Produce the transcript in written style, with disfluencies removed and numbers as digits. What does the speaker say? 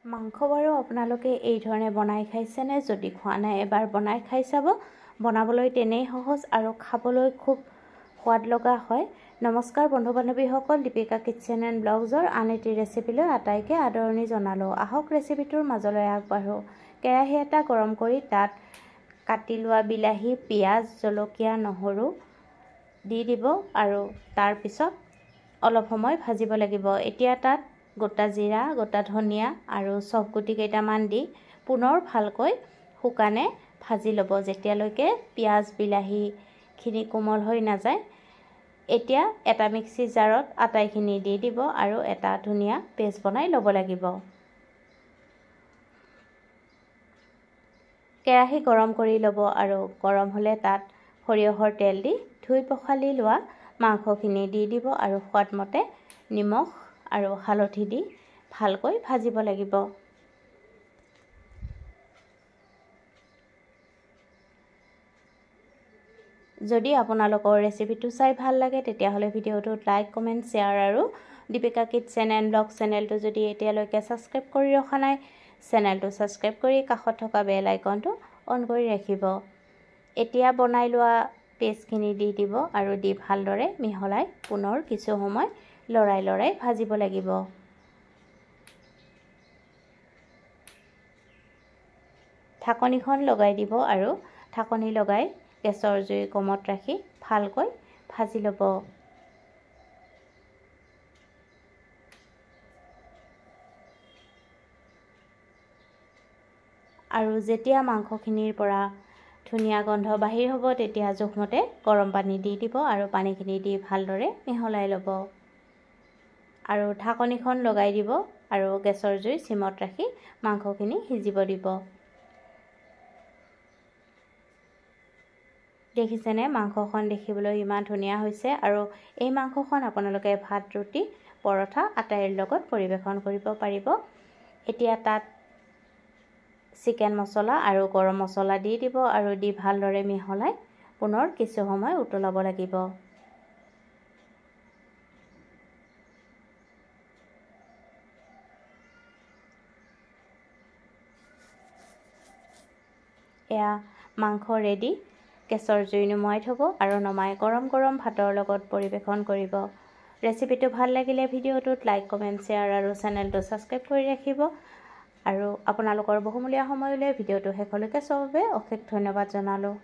মাংস বাৰু আপোনালোকে এই ধৰণে বনাই খাইছেনে? যদি খোৱা নাই এবাৰ বনাই খাই চাব। বনাবলৈ তেনেই সহজ আৰু খাবলৈ খুব সোৱাদ লগা হয়। নমস্কাৰ বন্ধু বান্ধৱীসকল, দীপিকা কিটচেন এণ্ড ব্লগছৰ আন এটি ৰেচিপিলৈ আটাইকে আদৰণি জনালোঁ। আহক ৰেচিপিটোৰ মাজলৈ আগবাঢ়ো। কেৰাহী এটা গৰম কৰি তাত কাটি লোৱা বিলাহী, পিঁয়াজ, জলকীয়া, নহৰু দি দিব আৰু তাৰপিছত অলপ সময় ভাজিব লাগিব। এতিয়া তাত গোটা জিৰা, গোটা ধনিয়া আৰু চফ গুটি কেইটামান দি পুনৰ ভালকৈ শুকানে ভাজি ল'ব যেতিয়ালৈকে পিঁয়াজ, বিলাহীখিনি কোমল হৈ নাযায়। এতিয়া এটা মিক্সি জাৰত আটাইখিনি দি দিব আৰু এটা ধুনীয়া পেষ্ট বনাই ল'ব লাগিব। কেৰাহী গৰম কৰি ল'ব আৰু গৰম হ'লে তাত সৰিয়হৰ তেল দি ধুই পখালি লোৱা মাংসখিনি দি দিব আৰু সোৱাদমতে নিমখ আৰু হালধি দি ভালকৈ ভাজিব লাগিব। যদি আপোনালোকৰ ৰেচিপিটো চাই ভাল লাগে তেতিয়াহ'লে ভিডিঅ'টোত লাইক, কমেণ্ট, শ্বেয়াৰ আৰু দীপিকা কিটচেন এণ্ড ব্লগ চেনেলটো যদি এতিয়ালৈকে ছাবস্ক্ৰাইব কৰি ৰখা নাই, চেনেলটো ছাবস্ক্ৰাইব কৰি কাষত থকা বেল আইকনটো অন কৰি ৰাখিব। এতিয়া বনাই লোৱা পেষ্টখিনি দি দিব আৰু দি ভালদৰে মিহলাই পুনৰ কিছু সময় লৰাই লৰাই ভাজিব লাগিব। ঢাকনিখন লগাই দিব আৰু ঢাকনি লগাই গেছৰ জুই কমত ৰাখি ভালকৈ ভাজি ল'ব। আৰু যেতিয়া মাংসখিনিৰ পৰা ধুনীয়া গন্ধ বাহিৰ হ'ব তেতিয়া জোখমতে গৰম পানী দি দিব আৰু পানীখিনি দি ভালদৰে মিহলাই ল'ব। আৰু ঢাকনিখন লগাই দিব আৰু গেছৰ জুই চিমত ৰাখি মাংসখিনি সিজিব দিব। দেখিছেনে মাংসখন দেখিবলৈ ইমান ধুনীয়া হৈছে আৰু এই মাংসখন আপোনালোকে ভাত, ৰুটি, পৰঠা আটাইৰ লগত পৰিৱেশন কৰিব পাৰিব। এতিয়া তাত চিকেন মছলা আৰু গৰম মছলা দি দিব আৰু দি ভালদৰে মিহলাই পুনৰ কিছু সময় উতলাব লাগিব। এয়া মাংস ৰেডি। গেছৰ জুই নুমাই থ'ব আৰু নমাই গৰম গৰম ভাতৰ লগত পৰিৱেশন কৰিব। ৰেচিপিটো ভাল লাগিলে ভিডিঅ'টোত লাইক, কমেণ্ট, শ্বেয়াৰ আৰু চেনেলটো ছাবস্ক্ৰাইব কৰি ৰাখিব। আৰু আপোনালোকৰ বহুমূলীয়া সময় উলিয়াই ভিডিঅ'টো শেষলৈকে চোৱাৰ বাবে অশেষ ধন্যবাদ জনালোঁ।